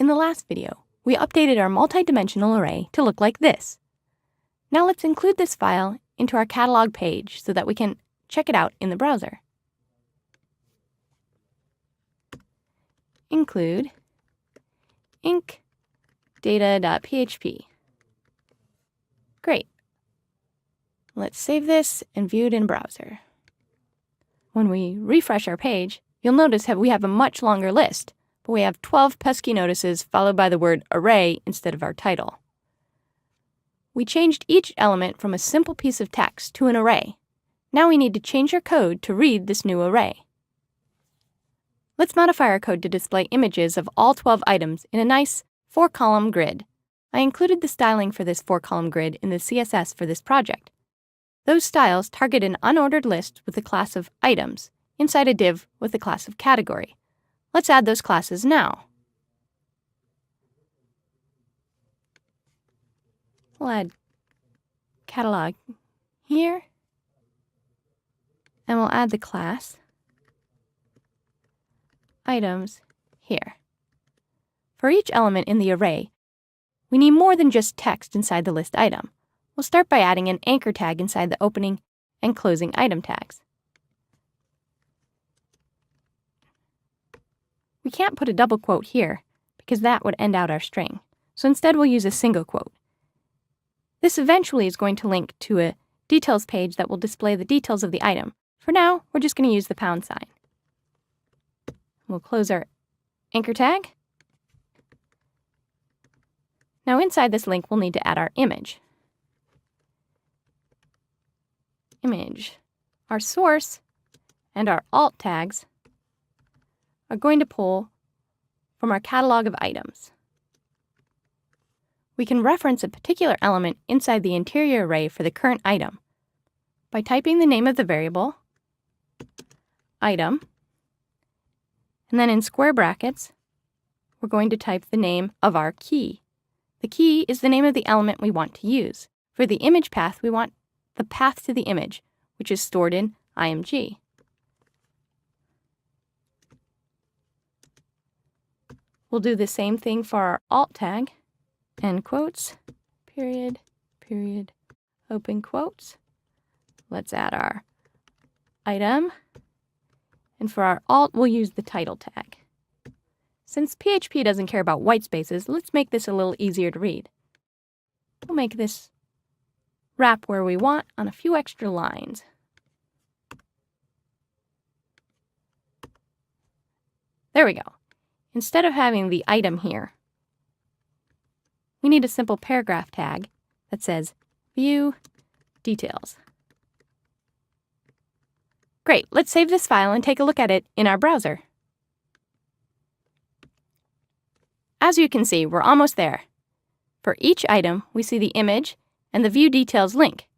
In the last video, we updated our multidimensional array to look like this. Now let's include this file into our catalog page so that we can check it out in the browser. Include inc data.php. Great. Let's save this and view it in browser. When we refresh our page, you'll notice that we have a much longer list, but we have 12 pesky notices followed by the word array instead of our title. We changed each element from a simple piece of text to an array. Now we need to change our code to read this new array. Let's modify our code to display images of all 12 items in a nice 4-column grid. I included the styling for this 4-column grid in the CSS for this project. Those styles target an unordered list with the class of items inside a div with the class of category. Let's add those classes now. We'll add catalog here, and we'll add the class items here. For each element in the array, we need more than just text inside the list item. We'll start by adding an anchor tag inside the opening and closing item tags. We can't put a double quote here because that would end out our string. So instead we'll use a single quote. This eventually is going to link to a details page that will display the details of the item. For now, we're just going to use the pound sign. We'll close our anchor tag. Now inside this link, we'll need to add our image. Our source and our alt tags are going to pull from our catalog of items. We can reference a particular element inside the interior array for the current item by typing the name of the variable, item, and then in square brackets, we're going to type the name of our key. The key is the name of the element we want to use. For the image path, we want the path to the image, which is stored in img. We'll do the same thing for our alt tag, end quotes, period, open quotes. Let's add our item, and for our alt, we'll use the title tag. Since PHP doesn't care about white spaces, let's make this a little easier to read. We'll make this wrap where we want on a few extra lines. There we go. Instead of having the item here, we need a simple paragraph tag that says view details. Great, let's save this file and take a look at it in our browser. As you can see, we're almost there. For each item, we see the image and the view details link.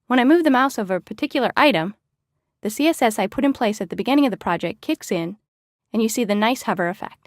When I move the mouse over a particular item, the CSS I put in place at the beginning of the project kicks in, and you see the nice hover effect.